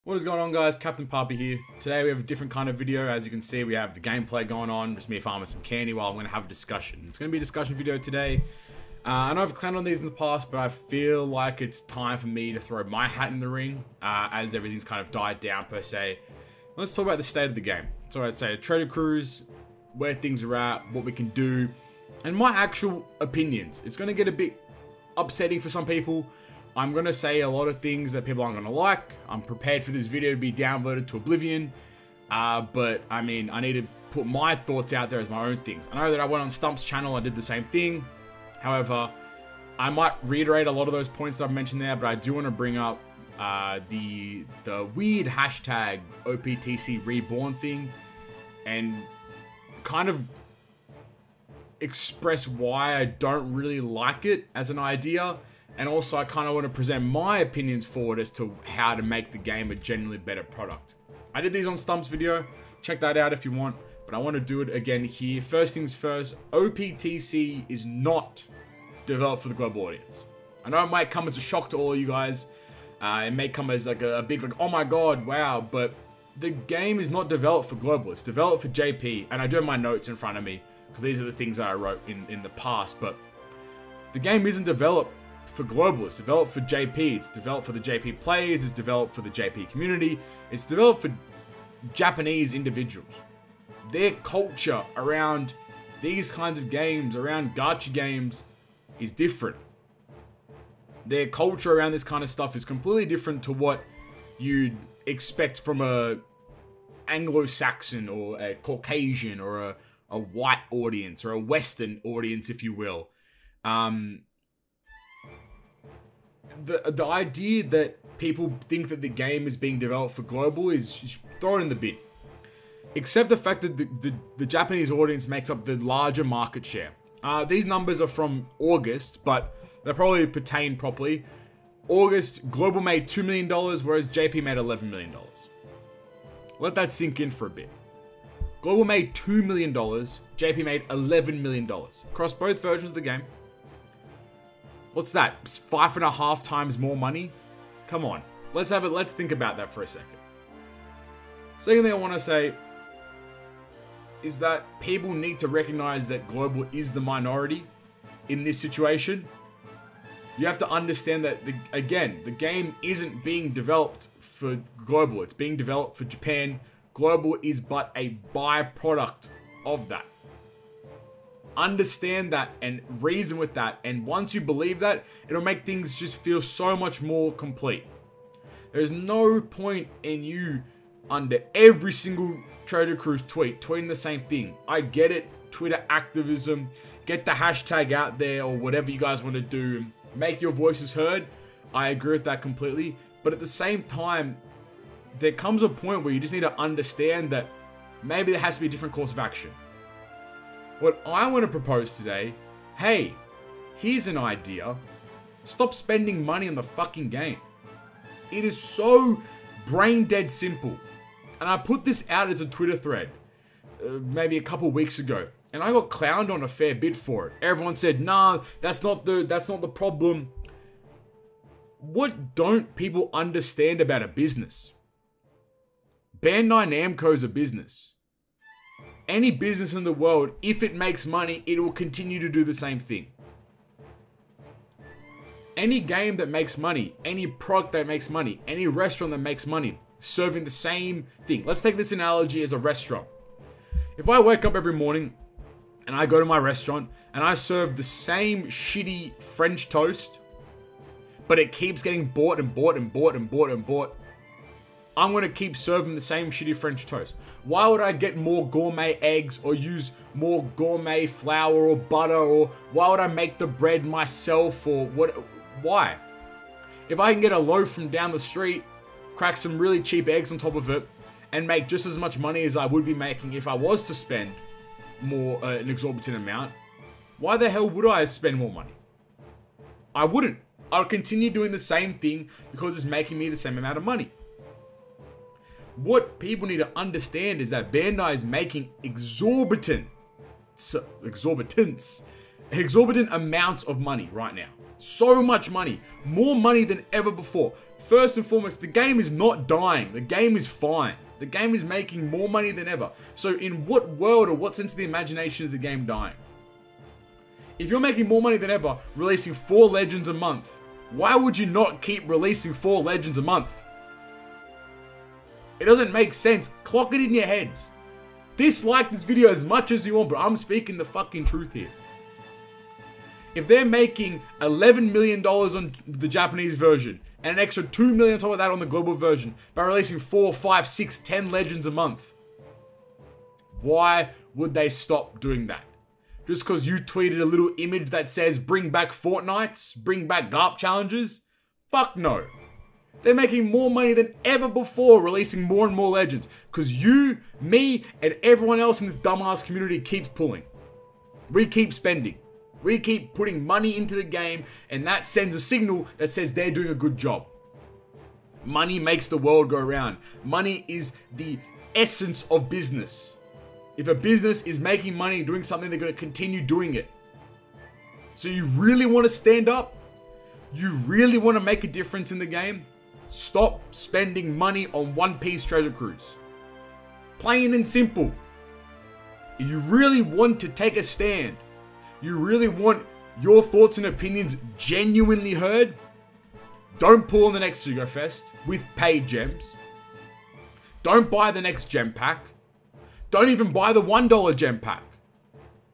What is going on, guys? Captain Papi here. Today we have a different kind of video. As you can see, we have the gameplay going on, just me farming some candy while I'm going to have a discussion. It's going to be a discussion video today. I know I've planned on these in the past, but I feel like it's time for me to throw my hat in the ring, as everything's kind of died down per se. Let's talk about the state of the game. So I'd say Trader Cruise, where things are at, what we can do, and my actual opinions. It's going to get a bit upsetting for some people. I'm going to say a lot of things that people aren't going to like. I'm prepared for this video to be downvoted to oblivion. But, I mean, I need to put my thoughts out there as my own things. I know that I went on Stump's channel, I did the same thing. However, I might reiterate a lot of those points that I've mentioned there, but I do want to bring up the weird hashtag OPTC reborn thing and kind of express why I don't really like it as an idea. And also, I kind of want to present my opinions forward as to how to make the game a genuinely better product. I did these on Stump's video. Check that out if you want. But I want to do it again here. First things first, OPTC is not developed for the global audience. I know it might come as a shock to all you guys. It may come as like a big, like, oh my god, wow. But the game is not developed for global. It's developed for JP. And I do have my notes in front of me, because these are the things that I wrote in the past. But the game isn't developed for global. It's developed for JP. It's developed for the JP players. It's developed for the JP community. It's developed for Japanese individuals. Their culture around these kinds of games, around gacha games, is different. Their culture around this kind of stuff is completely different to what you'd expect from a Anglo-Saxon or a Caucasian or a white audience or a Western audience, if you will. The idea that people think that the game is being developed for global is thrown in the bin. Except the fact that the Japanese audience makes up the larger market share. These numbers are from August, but they probably pertain properly. August, global made $2 million, whereas JP made $11 million. Let that sink in for a bit. Global made $2 million, JP made $11 million. Across both versions of the game. What's that? It's 5.5 times more money? Come on. Let's think about that for a second. Second thing I want to say is that people need to recognize that global is the minority in this situation. You have to understand that, the game isn't being developed for global. It's being developed for Japan. Global is but a byproduct of that. Understand that and reason with that, and once you believe that, it'll make things just feel so much more complete. There's no point in you under every single Trader Cruise tweeting the same thing. I get it, Twitter activism, get the hashtag out there or whatever you guys want to do, make your voices heard. I agree with that completely, but at the same time, there comes a point where you just need to understand that maybe there has to be a different course of action. What I want to propose today, hey, here's an idea. Stop spending money on the fucking game. It is so brain dead simple. And I put this out as a Twitter thread, maybe a couple weeks ago. And I got clowned on a fair bit for it. Everyone said, nah, that's not the problem. What don't people understand about a business? Bandai Namco is a business. Any business in the world, if it makes money, it will continue to do the same thing. Any game that makes money, any product that makes money, any restaurant that makes money, serving the same thing. Let's take this analogy as a restaurant. If I wake up every morning and I go to my restaurant and I serve the same shitty French toast, but it keeps getting bought and bought and bought and bought and bought, I'm going to keep serving the same shitty French toast. Why would I get more gourmet eggs or use more gourmet flour or butter, or why would I make the bread myself, or what? Why? If I can get a loaf from down the street, crack some really cheap eggs on top of it, and make just as much money as I would be making if I was to spend more, an exorbitant amount, why the hell would I spend more money? I wouldn't. I'll continue doing the same thing because it's making me the same amount of money. What people need to understand is that Bandai is making exorbitant amounts of money right now. So much money. More money than ever before. First and foremost, the game is not dying. The game is fine. The game is making more money than ever. So in what world or what sense of the imagination is the game dying? If you're making more money than ever, releasing 4 Legends a month, why would you not keep releasing 4 Legends a month? It doesn't make sense. Clock it in your heads. Dislike this video as much as you want, but I'm speaking the fucking truth here. If they're making $11 million on the Japanese version and an extra $2 million on top of that on the global version by releasing 4, 5, 6, 10 Legends a month, why would they stop doing that? Just because you tweeted a little image that says bring back Fortnites, bring back GARP challenges? Fuck no. They're making more money than ever before releasing more and more Legends because you, me, and everyone else in this dumbass community keeps pulling. We keep spending. We keep putting money into the game, and that sends a signal that says they're doing a good job. Money makes the world go round. Money is the essence of business. If a business is making money doing something, they're going to continue doing it. So you really want to stand up? You really want to make a difference in the game? Stop spending money on One Piece Treasure Cruise. Plain and simple. If you really want to take a stand, you really want your thoughts and opinions genuinely heard, don't pull on the next Sugo Fest with paid gems. Don't buy the next gem pack. Don't even buy the $1 gem pack.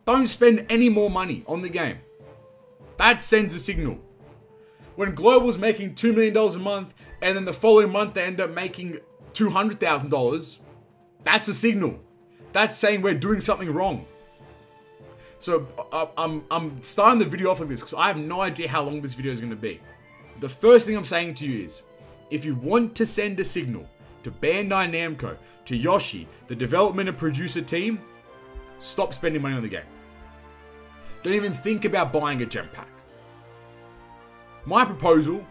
Don't spend any more money on the game. That sends a signal. When Global's making $2 million a month and then the following month they end up making $200,000, that's a signal. That's saying we're doing something wrong. So I'm starting the video off like this because I have no idea how long this video is going to be. The first thing I'm saying to you is, if you want to send a signal to Bandai Namco, to Yoshi, the development and producer team, stop spending money on the game. Don't even think about buying a gem pack. My proposal,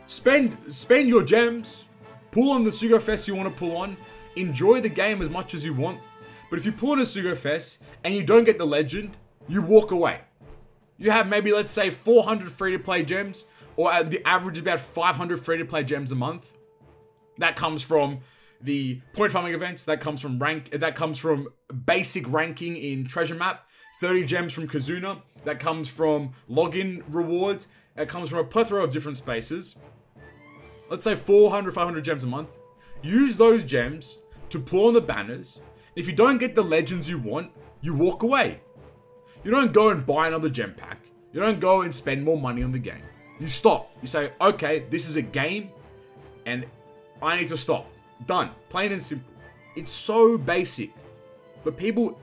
spend your gems, pull on the Sugo Fest you want to pull on, enjoy the game as much as you want, but if you pull on a Sugo Fest and you don't get the legend, you walk away. You have maybe, let's say, 400 free-to-play gems, or at the average about 500 free-to-play gems a month. That comes from the point farming events, that comes from basic ranking in Treasure Map, 30 gems from Kazuna, that comes from login rewards, that comes from a plethora of different spaces. Let's say 400, 500 gems a month. Use those gems to pull on the banners. If you don't get the legends you want, you walk away. You don't go and buy another gem pack. You don't go and spend more money on the game. You stop. You say, okay, this is a game and I need to stop. Done. Plain and simple. It's so basic. But people,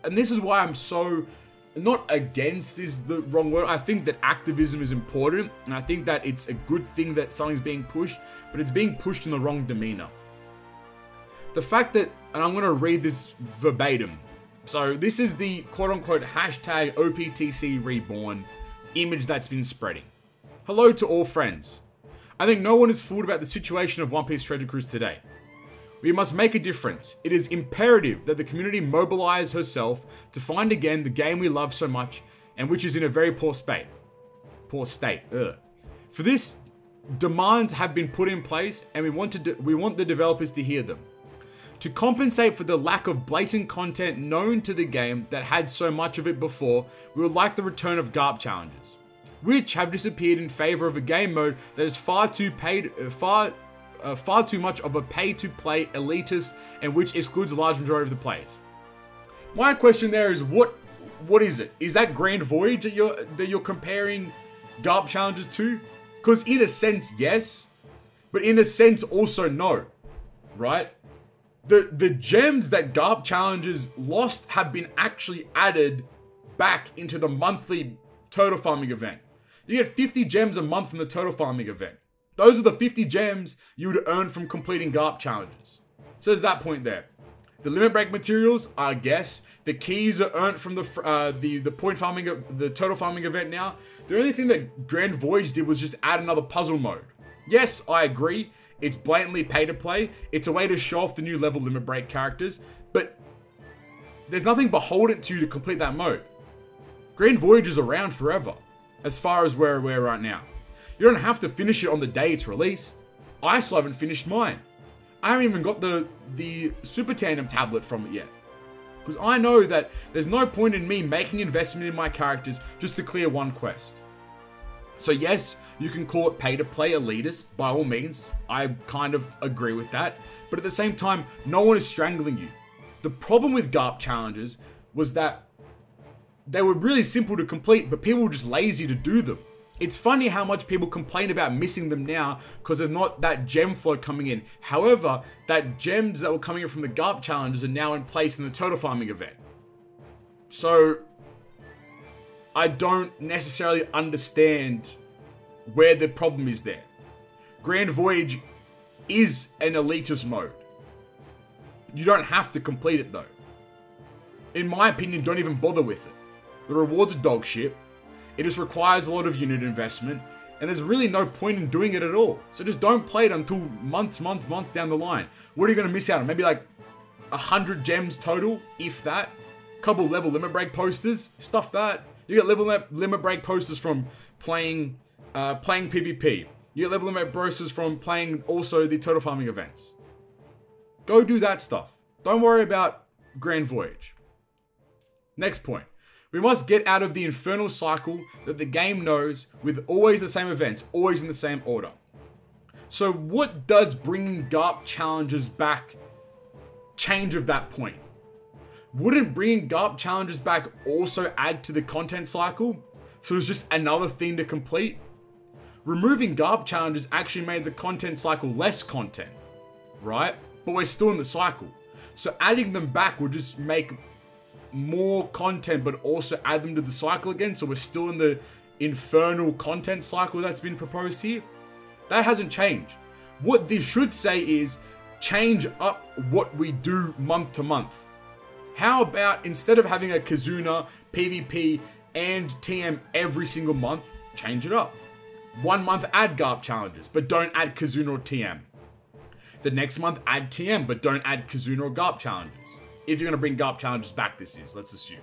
and this is why I'm so, not against is the wrong word. I think that activism is important. And I think that it's a good thing that something's being pushed, but it's being pushed in the wrong demeanor. The fact that, and I'm going to read this verbatim. So this is the quote-unquote hashtag OPTC Reborn image that's been spreading. Hello to all friends. I think no one is fooled about the situation of One Piece Treasure Cruise today. We must make a difference. It is imperative that the community mobilize herself to find again the game we love so much and which is in a very poor state. For this, demands have been put in place and we want the developers to hear them. To compensate for the lack of blatant content known to the game that had so much of it before, we would like the return of GARP challenges, which have disappeared in favor of a game mode that is far too much of a pay-to-play elitist and which excludes a large majority of the players. My question there is, what is it? Is that Grand Voyage that you're comparing GARP challenges to? Because in a sense, yes, but in a sense also no, right? The gems that GARP challenges lost have been actually added back into the monthly turtle farming event. You get 50 gems a month from the turtle farming event. Those are the 50 gems you would earn from completing GARP challenges. So there's that point there. The limit break materials, I guess. The keys are earned from the point farming, the turtle farming event now. The only thing that Grand Voyage did was just add another puzzle mode. Yes, I agree. It's blatantly pay to play. It's a way to show off the new level limit break characters, but there's nothing beholden to complete that mode. Grand Voyage is around forever. as far as where we're right now. You don't have to finish it on the day it's released. I still haven't finished mine. I haven't even got the Super Tandem tablet from it yet. Because I know that there's no point in me making investment in my characters just to clear one quest. So yes, you can call it pay to play elitist, by all means. I kind of agree with that. But at the same time, no one is strangling you. The problem with GARP challenges was that they were really simple to complete, but people were just lazy to do them. It's funny how much people complain about missing them now because there's not that gem flow coming in. However, that gems that were coming in from the GARP challenges are now in place in the total farming event. So I don't necessarily understand where the problem is there. Grand Voyage is an elitist mode. You don't have to complete it though. In my opinion, don't even bother with it. The rewards are dog shit. It just requires a lot of unit investment, and there's really no point in doing it at all. So just don't play it until months down the line. What are you going to miss out on? Maybe like 100 gems total, if that. Couple level limit break posters, stuff that. You get level limit break posters from playing PvP. You get level limit posters from playing also the total farming events. Go do that stuff. Don't worry about Grand Voyage. Next point. We must get out of the infernal cycle that the game knows with always the same events, always in the same order. So what does bringing GARP challenges back change of that point? Wouldn't bringing GARP challenges back also add to the content cycle? So it's just another thing to complete? Removing GARP challenges actually made the content cycle less content, right? But we're still in the cycle. So adding them back would just make more content, but also add them to the cycle again. So we're still in the infernal content cycle that's been proposed here. That hasn't changed. What this should say is change up what we do month to month. How about instead of having a Kizuna, PvP, and TM every single month, change it up. 1 month add GARP challenges, but don't add Kizuna or TM. The next month add TM, but don't add Kizuna or GARP challenges. If you're going to bring GARP challenges back, this is, let's assume.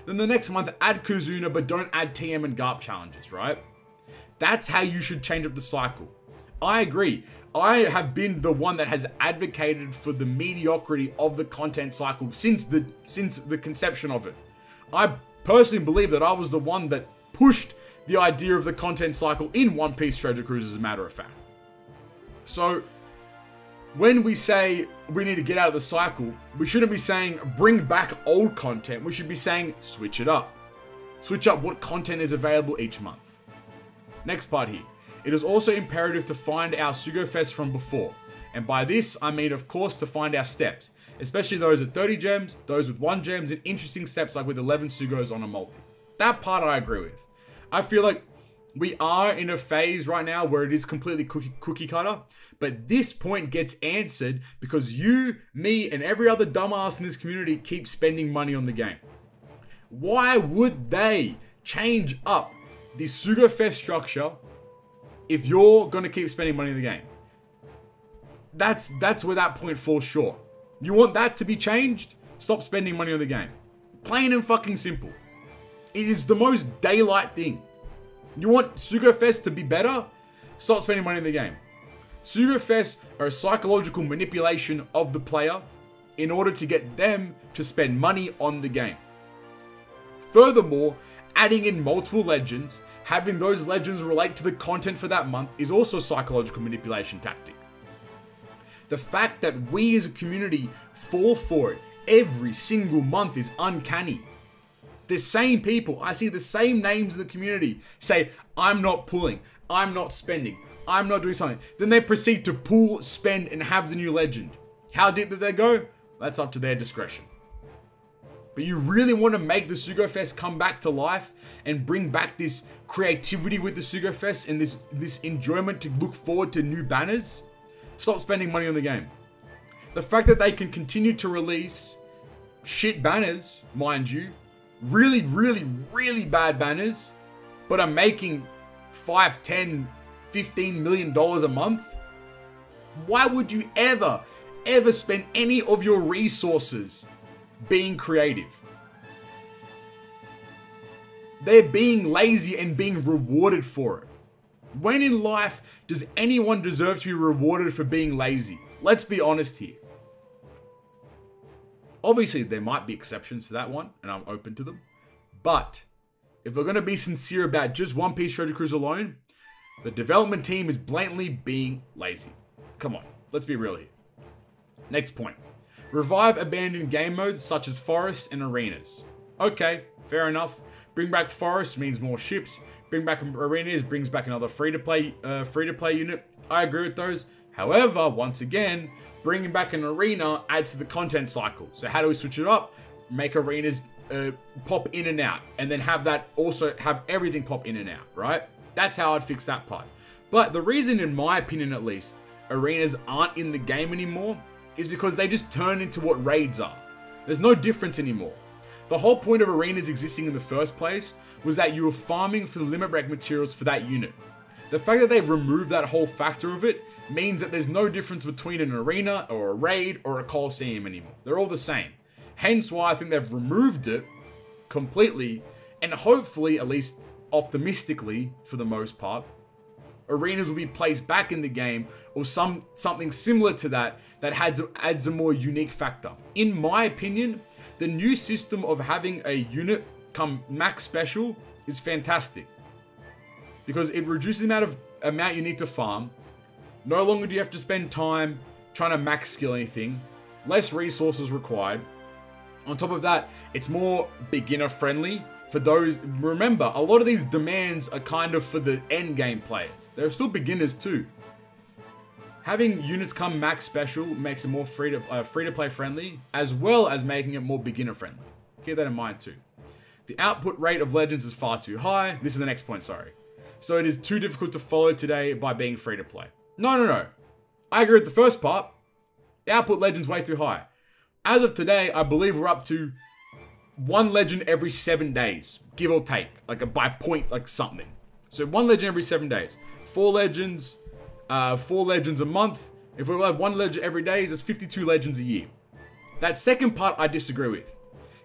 Then the next month, add Kizuna, but don't add TM and GARP challenges, right? That's how you should change up the cycle. I agree. I have been the one that has advocated for the mediocrity of the content cycle since the conception of it. I personally believe that I was the one that pushed the idea of the content cycle in One Piece Treasure Cruise, as a matter of fact. So when we say we need to get out of the cycle, we shouldn't be saying bring back old content. We should be saying switch it up. Switch up what content is available each month. Next part here. It is also imperative to find our Sugo Fest from before. And by this, I mean, of course, to find our steps. Especially those at 30 gems, those with 1 gems, and interesting steps like with 11 Sugos on a multi. That part I agree with. I feel like we are in a phase right now where it is completely cookie cutter. But this point gets answered because you, me, and every other dumbass in this community keep spending money on the game. Why would they change up the Sugo Fest structure if you're going to keep spending money in the game? That's where that point falls short. You want that to be changed? Stop spending money on the game. Plain and fucking simple. It is the most daylight thing. You want Sugo Fest to be better? Stop spending money in the game. Sugo Fest are a psychological manipulation of the player in order to get them to spend money on the game. Furthermore, adding in multiple legends, having those legends relate to the content for that month is also a psychological manipulation tactic. The fact that we as a community fall for it every single month is uncanny. The same people, I see the same names in the community say, I'm not pulling, I'm not spending, I'm not doing something. Then they proceed to pull, spend, and have the new legend. How deep did they go? That's up to their discretion. But you really want to make the Sugo Fest come back to life and bring back this creativity with the Sugo Fest and this enjoyment to look forward to new banners? Stop spending money on the game. The fact that they can continue to release shit banners, mind you, really, really, really bad banners, but are making $5, $10, $15 million a month? Why would you ever spend any of your resources being creative? They're being lazy and being rewarded for it. When in life does anyone deserve to be rewarded for being lazy? Let's be honest here. Obviously, there might be exceptions to that one, and I'm open to them. But if we're going to be sincere about just One Piece Treasure Cruise alone, the development team is blatantly being lazy. Come on, let's be real here. Next point. Revive abandoned game modes such as forests and arenas. Okay, fair enough. Bring back forests means more ships. Bring back arenas brings back another free-to-play unit. I agree with those. However, once again, bringing back an arena adds to the content cycle. So how do we switch it up? Make arenas pop in and out, and then have that also have everything pop in and out, right? That's how I'd fix that part. But the reason, in my opinion at least, arenas aren't in the game anymore is because they just turn into what raids are. There's no difference anymore. The whole point of arenas existing in the first place was that you were farming for the limit break materials for that unit. The fact that they've removed that whole factor of it means that there's no difference between an arena or a raid or a coliseum anymore. They're all the same. Hence why I think they've removed it completely, and hopefully, at least optimistically for the most part, arenas will be placed back in the game or something similar to that adds a more unique factor. In my opinion, the new system of having a unit come max special is fantastic because it reduces the amount you need to farm. No longer do you have to spend time trying to max skill anything. Less resources required. On top of that, it's more beginner friendly for those. Remember, a lot of these demands are kind of for the end game players. They're still beginners too. Having units come max special makes it more free to play friendly, as well as making it more beginner friendly. Keep that in mind too. The output rate of Legends is far too high. This is the next point, sorry. So it is too difficult to follow today by being free to play. No. I agree with the first part. The output Legends way too high. As of today, I believe we're up to 1 legend every 7 days, give or take, like by point, like something. So 1 legend every 7 days. 4 legends a month. If we have 1 legend every day, that's 52 legends a year. That second part I disagree with.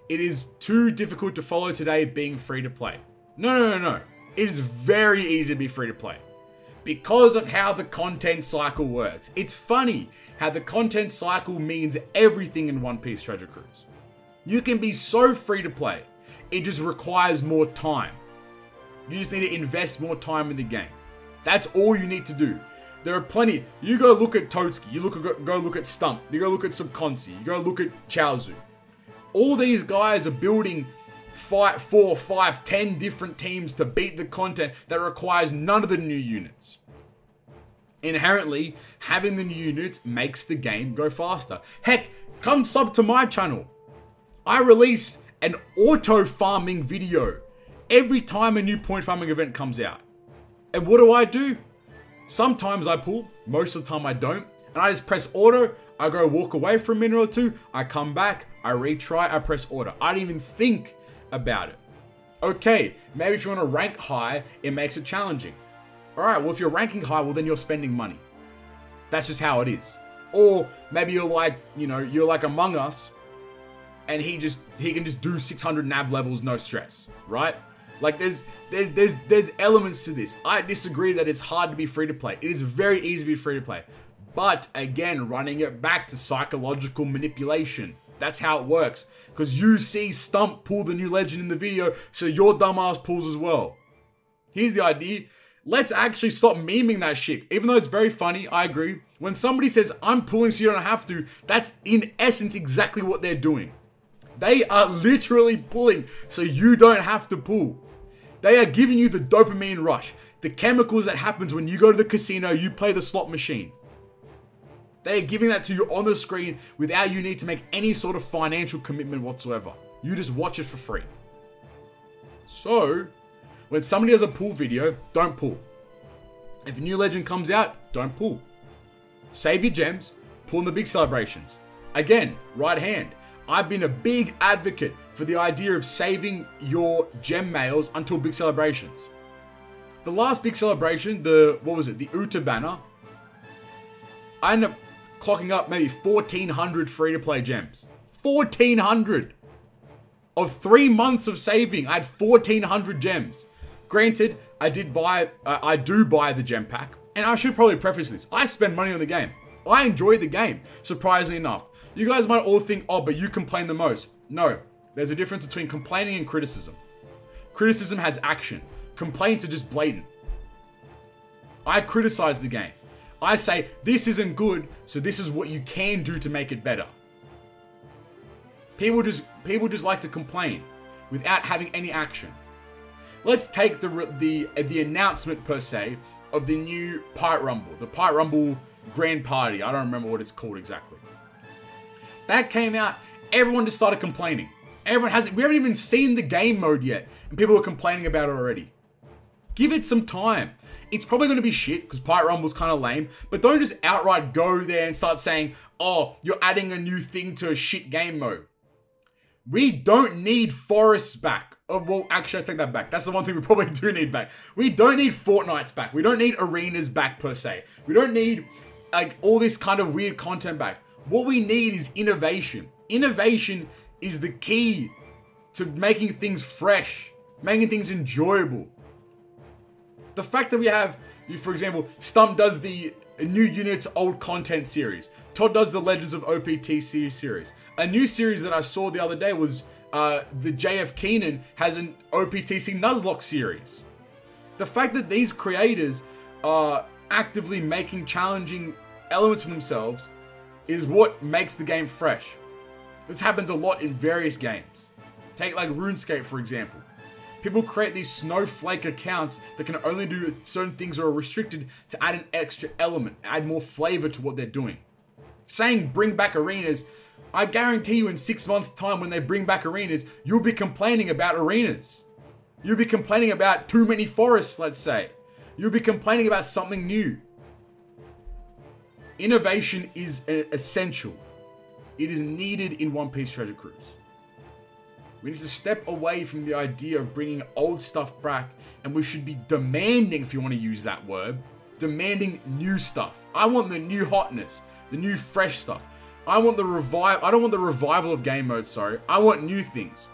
It is too difficult to follow today being free to play. No. It is very easy to be free to play. Because of how the content cycle works. It's funny how the content cycle means everything in One Piece Treasure Cruise. You can be so free to play. It just requires more time. You just need to invest more time in the game. That's all you need to do. There are plenty. You go look at Totsuki. You go look at Stump. You go look at Subconsci. You go look at Chaozu. All these guys are building 4, 5, 10 different teams to beat the content that requires none of the new units. Inherently, having the new units makes the game go faster. Heck, come sub to my channel. I release an auto farming video every time a new point farming event comes out. And what do? Sometimes I pull, most of the time I don't, and I just press auto. I go walk away for a minute or two, I come back, I retry, I press auto. I didn't even think about it. Okay, maybe if you want to rank high, it makes it challenging. Alright, well if you're ranking high, well then you're spending money. That's just how it is. Or maybe you're like, you're like Among Us, and he can just do 600 nav levels, no stress, right? Like there's elements to this. I disagree that it's hard to be free to play. It is very easy to be free to play. But again, running it back to psychological manipulation. That's how it works. Because you see Stump pull the new legend in the video, so your dumbass pulls as well. Here's the idea. Let's actually stop memeing that shit. Even though it's very funny, I agree. When somebody says, I'm pulling so you don't have to, that's in essence exactly what they're doing. They are literally pulling so you don't have to pull. They are giving you the dopamine rush. The chemicals that happens when you go to the casino, you play the slot machine. They are giving that to you on the screen without you need to make any sort of financial commitment whatsoever. You just watch it for free. So, when somebody does a pull video, don't pull. If a new legend comes out, don't pull. Save your gems, pull in the big celebrations. Again, right hand. I've been a big advocate for the idea of saving your gem mails until big celebrations. The last big celebration, the Uta banner, I ended up clocking up maybe 1,400 free-to-play gems. 1,400! Of 3 months of saving, I had 1,400 gems. Granted, I do buy the gem pack, and I should probably preface this. I spend money on the game. I enjoy the game, surprisingly enough. You guys might all think, oh, but you complain the most. No, there's a difference between complaining and criticism. Criticism has action. Complaints are just blatant. I criticize the game. I say, this isn't good, so this is what you can do to make it better. People just like to complain without having any action. Let's take the announcement per se of the new Pirate Rumble, the Pirate Rumble Grand Party. I don't remember what it's called exactly. That came out, everyone just started complaining. We haven't even seen the game mode yet, and people are complaining about it already. Give it some time. It's probably going to be shit, because Pirate Rumble's kind of lame, but don't just outright go there and start saying, oh, you're adding a new thing to a shit game mode. We don't need forests back. Oh, well, actually, I take that back. That's the one thing we probably do need back. We don't need Fortnites back. We don't need arenas back, per se. We don't need, like, all this kind of weird content back. What we need is innovation. Innovation is the key to making things fresh, making things enjoyable. The fact that we have, for example, Stump does the new units, old content series. Todd does the Legends of OPTC series. A new series that I saw the other day was the JF Keenan has an OPTC Nuzlocke series. The fact that these creators are actively making challenging elements of themselves is what makes the game fresh. This happens a lot in various games. Take like RuneScape, for example. People create these snowflake accounts that can only do certain things or are restricted to add an extra element, add more flavor to what they're doing. Saying bring back arenas, I guarantee you in 6 months' time when they bring back arenas, you'll be complaining about arenas. You'll be complaining about too many forests, let's say. You'll be complaining about something new. Innovation is essential. It is needed in One Piece Treasure Cruise. We need to step away from the idea of bringing old stuff back, and we should be demanding, if you want to use that word, demanding new stuff. I want the new hotness, the new fresh stuff. I don't want the revival of game mode, sorry. I want new things.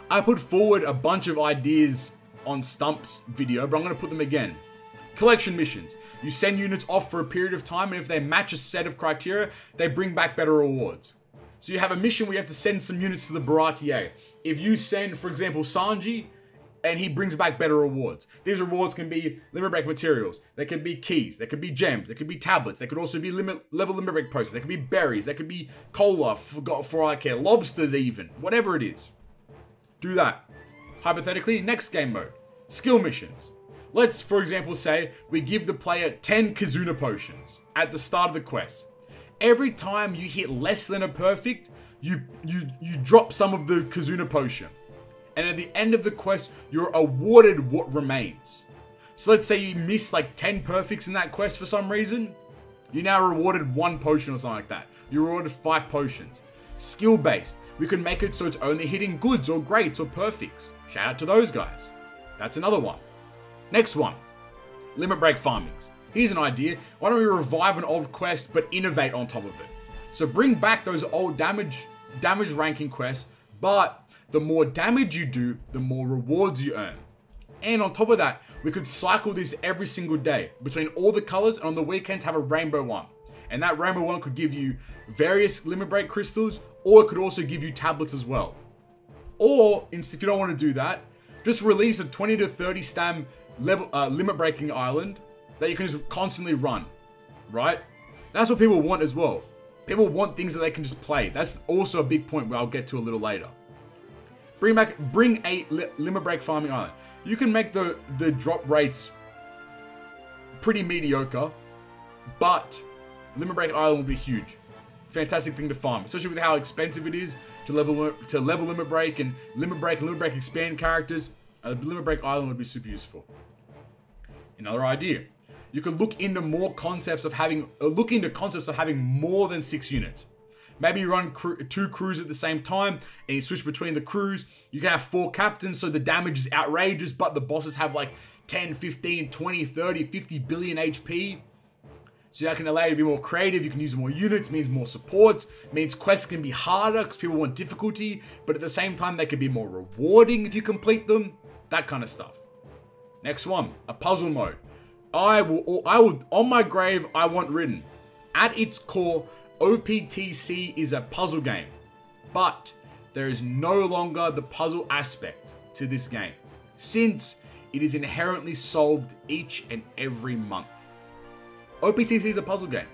I put forward a bunch of ideas on Stump's video, but I'm going to put them again. Collection missions. You send units off for a period of time, and if they match a set of criteria, they bring back better rewards. So you have a mission where you have to send some units to the Baratier. If you send, for example, Sanji, and he brings back better rewards. These rewards can be limit break materials. They could be keys. They could be gems. They could be tablets. They could also be level limit break process. They could be berries. They could be cola, for all I care. Lobsters even. Whatever it is. Do that. Hypothetically, next game mode. Skill missions. Let's, for example, say we give the player 10 Kizuna potions at the start of the quest. Every time you hit less than a perfect, you drop some of the Kizuna potion. And at the end of the quest, you're awarded what remains. So let's say you miss like 10 perfects in that quest for some reason. You're now rewarded 1 potion or something like that. You're rewarded 5 potions. Skill based. We can make it so it's only hitting goods or greats or perfects. Shout out to those guys. That's another one. Next one. Limit break farmings. Here's an idea. Why don't we revive an old quest but innovate on top of it? So bring back those old damage ranking quests, but the more damage you do, the more rewards you earn. And on top of that, we could cycle this every single day between all the colors, and on the weekends have a rainbow one. And that rainbow one could give you various limit break crystals, or it could also give you tablets as well. Or, if you don't want to do that, just release a 20 to 30 stam level limit breaking island that you can just constantly run, right? That's what people want as well. People want things that they can just play. That's also a big point where I'll get to a little later. Bring a limit break farming island. You can make the drop rates pretty mediocre, but limit break island will be huge. Fantastic thing to farm, especially with how expensive it is to level limit break and limit break expand characters. Limit break island would be super useful. Another idea. You could look into concepts of having more than 6 units. Maybe you run 2 crews at the same time and you switch between the crews. You can have 4 captains, so the damage is outrageous, but the bosses have like 10, 15, 20, 30, 50 billion HP. So that can allow you to be more creative, you can use more units, means more supports, means quests can be harder because people want difficulty, but at the same time they can be more rewarding if you complete them, that kind of stuff. Next one, a puzzle mode. I will, on my grave, I want written. At its core, OPTC is a puzzle game, but there is no longer the puzzle aspect to this game, since it is inherently solved each and every month. OPTC is a puzzle game.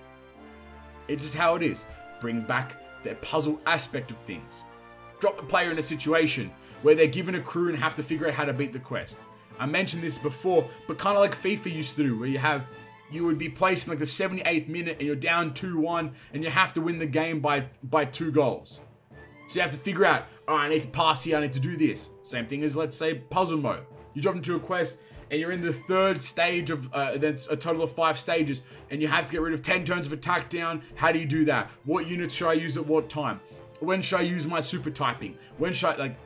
It's just how it is. Bring back the puzzle aspect of things. Drop the player in a situation where they're given a crew and have to figure out how to beat the quest. I mentioned this before, but kind of like FIFA used to do, where you would be placed in like the 78th minute and you're down 2-1 and you have to win the game by 2 goals. So you have to figure out, alright, I need to pass here, I need to do this. Same thing as, let's say, puzzle mode. You drop into a quest and you're in the 3rd stage of, that's a total of 5 stages, and you have to get rid of 10 turns of attack down. How do you do that? What units should I use at what time? When should I use my super typing? When should I, like,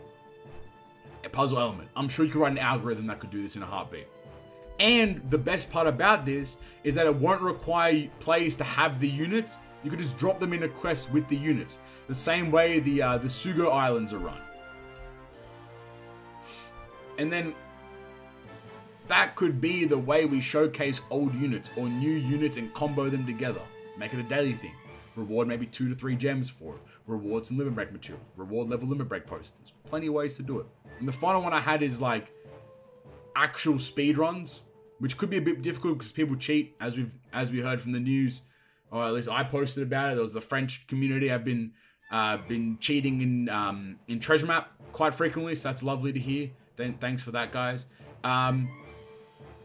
a puzzle element. I'm sure you could write an algorithm that could do this in a heartbeat. And the best part about this is that it won't require players to have the units. You could just drop them in a quest with the units. The same way the Sugo Islands are run. And then that could be the way we showcase old units or new units and combo them together. Make it a daily thing. Reward maybe 2 to 3 gems for it. Reward some limit break material. Reward level limit break posters. Plenty of ways to do it. And the final one I had is like actual speed runs, which could be a bit difficult because people cheat, as we heard from the news, or at least I posted about it. There was the French community have been cheating in Treasure Map quite frequently, so that's lovely to hear. Thanks for that, guys.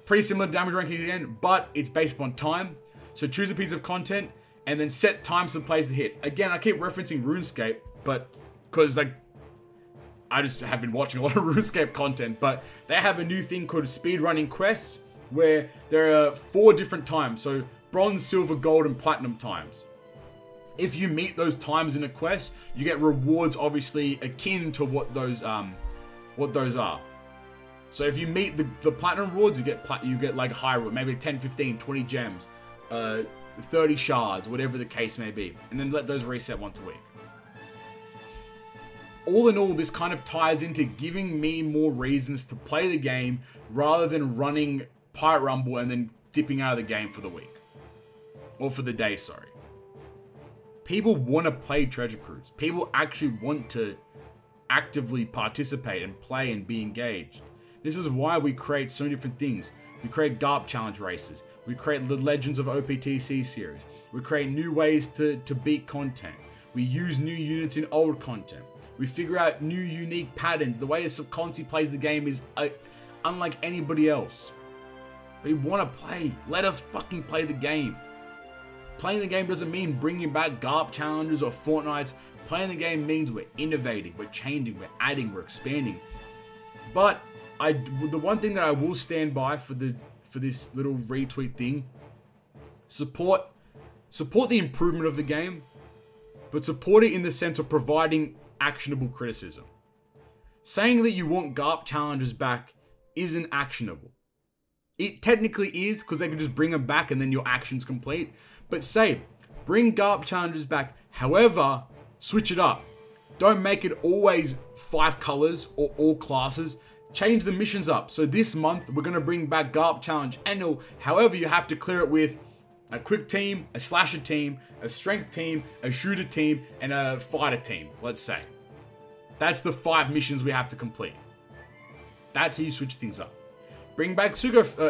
Pretty similar to damage ranking again, but it's based upon time. So choose a piece of content and then set times for plays to hit. Again, I keep referencing RuneScape, but because like I just have been watching a lot of RuneScape content, but they have a new thing called speedrunning quests where there are 4 different times. So bronze, silver, gold, and platinum times. If you meet those times in a quest, you get rewards obviously akin to what those are. So if you meet the platinum rewards, you get like high reward, maybe 10, 15, 20 gems, 30 shards, whatever the case may be, and then let those reset once a week. All in all, this kind of ties into giving me more reasons to play the game rather than running Pirate Rumble and then dipping out of the game for the week. Or for the day, sorry. People want to play Treasure Cruise. People actually want to actively participate and play and be engaged. This is why we create so many different things. We create GARP challenge races. We create the Legends of OPTC series. We create new ways to beat content. We use new units in old content. We figure out new unique patterns. The way a Subconsi plays the game is unlike anybody else. We want to play. Let us fucking play the game. Playing the game doesn't mean bringing back GARP challenges or Fortnites. Playing the game means we're innovating, we're changing, we're adding, we're expanding. But the one thing that I will stand by for this little retweet thing, support the improvement of the game, but support it in the sense of providing actionable criticism. Saying that you want GARP challenges back isn't actionable. It technically is, because they can just bring them back and then your action's complete. But say, bring GARP challenges back. However, switch it up. Don't make it always 5 colors or all classes. Change the missions up. So this month, we're going to bring back GARP challenge annual. However, you have to clear it with a quick team, a slasher team, a strength team, a shooter team, and a fighter team, let's say. That's the 5 missions we have to complete. That's how you switch things up. Bring back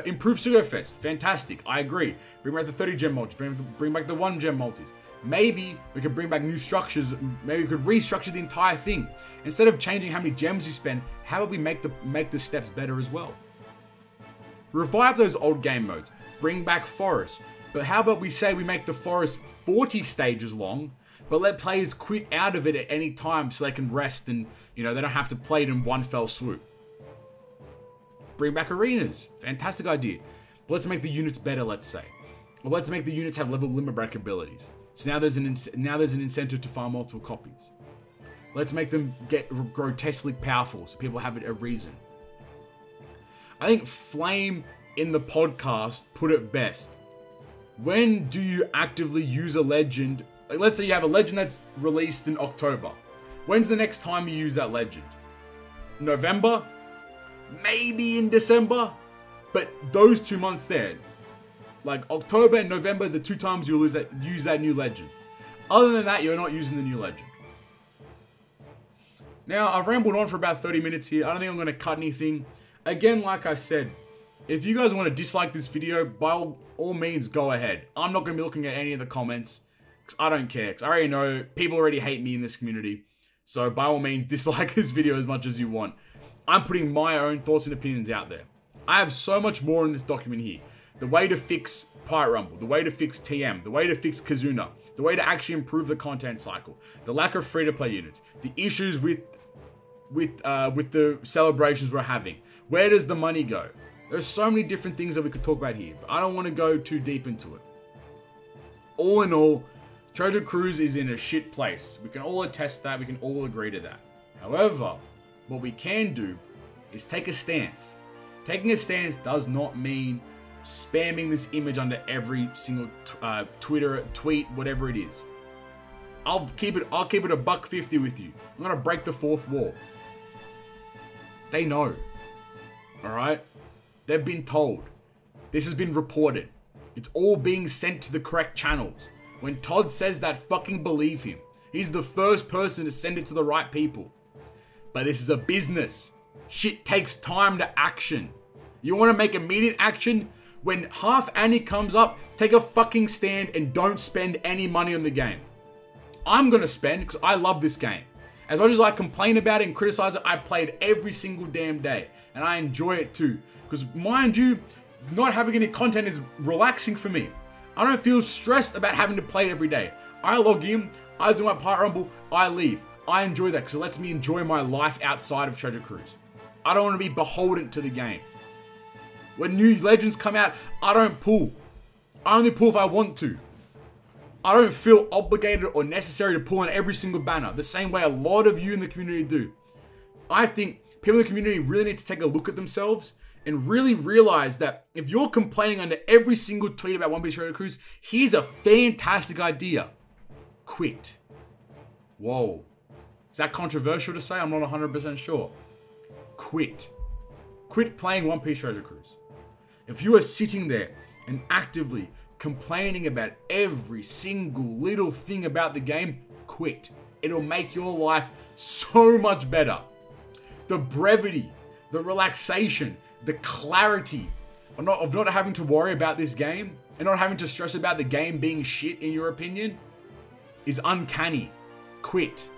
improve Sugo Fest. Fantastic. I agree. Bring back the 30 gem multis. Bring back the 1 gem multis. Maybe we could bring back new structures. Maybe we could restructure the entire thing. Instead of changing how many gems you spend, how about we make the steps better as well? Revive those old game modes. Bring back Forest. But how about we say we make the Forest 40 stages long, but let players quit out of it at any time so they can rest and, they don't have to play it in one fell swoop. Bring back arenas. Fantastic idea. But let's make the units better, let's say. Or let's make the units have level limit break abilities. So now there's an incentive to farm multiple copies. Let's make them get grotesquely powerful so people have a reason. I think Flame in the podcast put it best. When do you actively use a legend? Like, let's say you have a legend that's released in October. When's the next time you use that legend? November? Maybe in December? But those 2 months there, like October and November, the 2 times you'll use that new legend. Other than that, you're not using the new legend. Now, I've rambled on for about 30 minutes here. I don't think I'm going to cut anything. Again, like I said, if you guys want to dislike this video, by all means, go ahead. I'm not going to be looking at any of the comments, because I don't care, because I already know people already hate me in this community. So, by all means, dislike this video as much as you want. I'm putting my own thoughts and opinions out there. I have so much more in this document here. The way to fix Pirate Rumble, the way to fix TM, the way to fix Kizuna, the way to actually improve the content cycle, the lack of free-to-play units, the issues with the celebrations we're having. Where does the money go? There's so many different things that we could talk about here, but I don't want to go too deep into it. All in all, Treasure Cruise is in a shit place. We can all attest that. We can all agree to that. However, what we can do is take a stance. Taking a stance does not mean spamming this image under every single Twitter tweet, whatever it is. I'll keep it a $1.50 with you. I'm gonna break the fourth wall. They know. Alright? They've been told. This has been reported. It's all being sent to the correct channels. When Todd says that, fucking believe him. He's the first person to send it to the right people. But this is a business. Shit takes time to action. You want to make immediate action? When Half Annie comes up, take a fucking stand and don't spend any money on the game. I'm gonna spend because I love this game. As much as I complain about it and criticize it, I play it every single damn day. And I enjoy it too. Because mind you, not having any content is relaxing for me. I don't feel stressed about having to play it every day. I log in, I do my Pirate Rumble, I leave. I enjoy that because it lets me enjoy my life outside of Treasure Cruise. I don't want to be beholden to the game. When new legends come out, I don't pull. I only pull if I want to. I don't feel obligated or necessary to pull on every single banner, the same way a lot of you in the community do. I think people in the community really need to take a look at themselves and really realize that if you're complaining under every single tweet about One Piece Treasure Cruise, here's a fantastic idea. Quit. Whoa. Is that controversial to say? I'm not 100% sure. Quit. Quit playing One Piece Treasure Cruise. If you are sitting there and actively complaining about every single little thing about the game, quit. It'll make your life so much better. The brevity, the relaxation, the clarity of not having to worry about this game and not having to stress about the game being shit in your opinion is uncanny. Quit.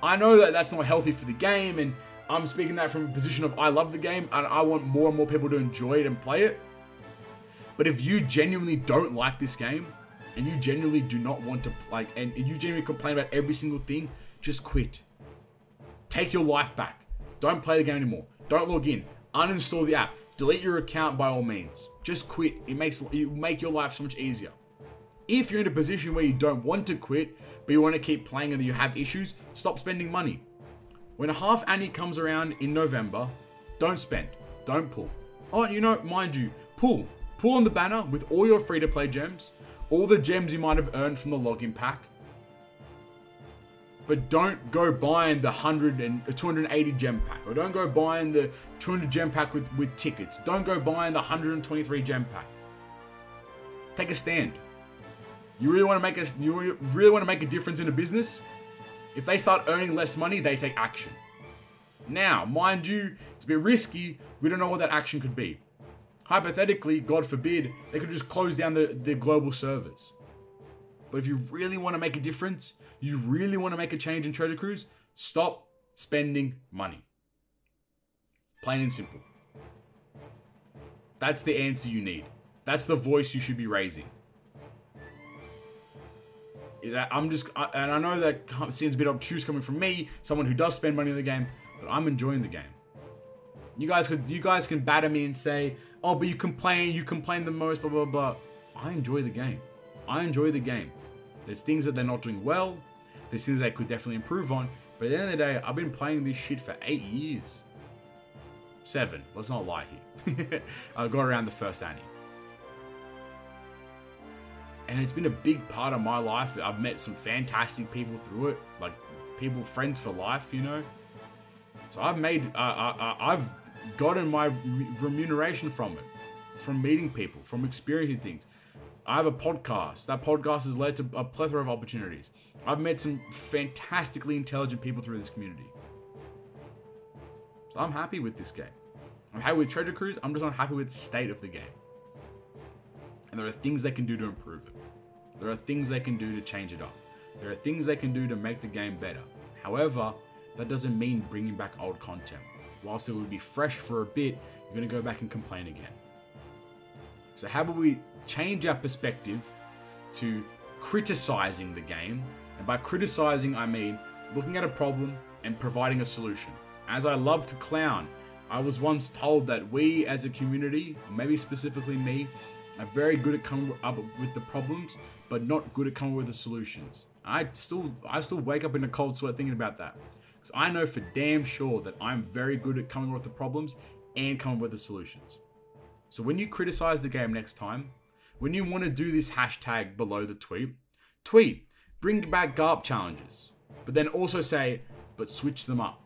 I know that that's not healthy for the game, and I'm speaking that from a position of I love the game and I want more and more people to enjoy it and play it. But if you genuinely don't like this game and you genuinely do not want to like, and you genuinely complain about every single thing, just quit. Take your life back. Don't play the game anymore. Don't log in. Uninstall the app. Delete your account by all means. Just quit. It make your life so much easier. If you're in a position where you don't want to quit, but you want to keep playing and you have issues, stop spending money. When Half Annie comes around in November, don't spend. Don't pull. Oh, you know, mind you, pull. Pull on the banner with all your free-to-play gems, all the gems you might have earned from the login pack. But don't go buying the 280 gem pack, or don't go buying the 200 gem pack with tickets. Don't go buying the 123 gem pack. Take a stand. You really want to make a difference in a business? If they start earning less money, they take action. Now, mind you, it's a bit risky. We don't know what that action could be. Hypothetically, God forbid, they could just close down the global servers. But if you really want to make a difference, you really want to make a change in Treasure Cruise, stop spending money. Plain and simple. That's the answer you need. That's the voice you should be raising. And I know that seems a bit obtuse coming from me, someone who does spend money on the game, but I'm enjoying the game. You guys can batter me and say, oh, but you complain the most, blah, blah, blah. I enjoy the game. I enjoy the game. There's things that they're not doing well. There's things they could definitely improve on. But at the end of the day, I've been playing this shit for 8 years. 7. Let's not lie here. I got around the first Annie. And it's been a big part of my life. I've met some fantastic people through it, like people, friends for life, you know. So I've gotten my remuneration from it, from meeting people, from experiencing things. I have a podcast. That podcast has led to a plethora of opportunities. I've met some fantastically intelligent people through this community. So I'm happy with this game. I'm happy with Treasure Cruise. I'm just not happy with the state of the game. And there are things they can do to improve it. There are things they can do to change it up. There are things they can do to make the game better. However, that doesn't mean bringing back old content. Whilst it would be fresh for a bit, you're going to go back and complain again. So how about we change our perspective to criticizing the game? And by criticizing, I mean looking at a problem and providing a solution. As I love to clown, I was once told that we as a community, maybe specifically me, are very good at coming up with the problems, but not good at coming up with the solutions. I still wake up in a cold sweat thinking about that. Because I know for damn sure that I'm very good at coming up with the problems and coming up with the solutions. So when you criticize the game next time, when you want to do this hashtag below the tweet, bring back GARP challenges, but then also say, but switch them up,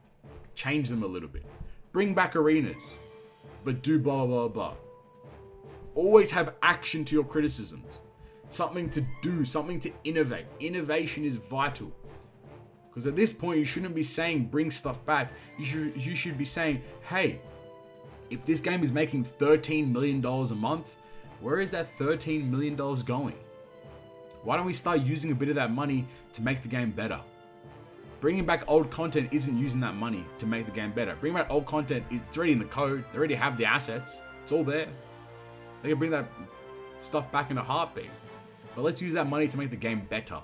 change them a little bit. Bring back arenas, but do blah, blah, blah, blah. Always have action to your criticisms. Something to do, something to innovate. Innovation is vital. Because at this point, you shouldn't be saying bring stuff back. You should be saying, hey, if this game is making $13 million a month, where is that $13 million going? Why don't we start using a bit of that money to make the game better? Bringing back old content isn't using that money to make the game better. Bringing back old content, it's already in the code. They already have the assets. It's all there. They can bring that stuff back in a heartbeat. But let's use that money to make the game better.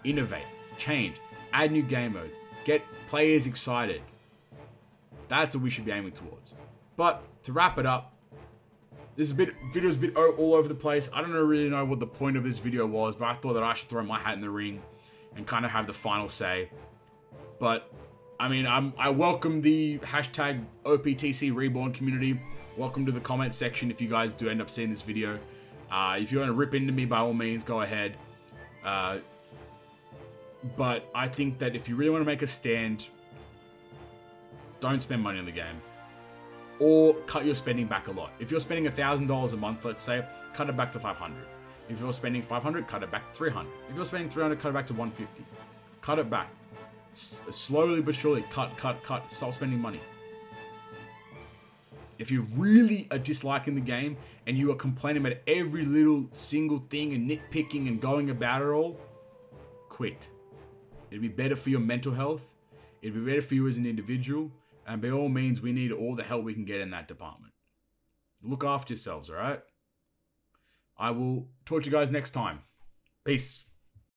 Innovate, change, add new game modes, get players excited. That's what we should be aiming towards. But to wrap it up, this video's a bit all over the place. I don't really know what the point of this video was, but I thought that I should throw my hat in the ring and kind of have the final say. But I mean, I welcome the hashtag OPTC Reborn community. Welcome to the comment section if you guys do end up seeing this video. If you want to rip into me, by all means, go ahead. But I think that if you really want to make a stand, don't spend money on the game. Or cut your spending back a lot. If you're spending $1,000 a month, let's say, cut it back to $500. If you're spending $500, cut it back to $300. If you're spending $300, cut it back to $150. Cut it back. Slowly but surely, cut. Stop spending money. If you really are disliking the game and you are complaining about every little single thing and nitpicking and going about it all, quit. It'd be better for your mental health. It'd be better for you as an individual. And by all means, we need all the help we can get in that department. Look after yourselves, all right? I will talk to you guys next time. Peace.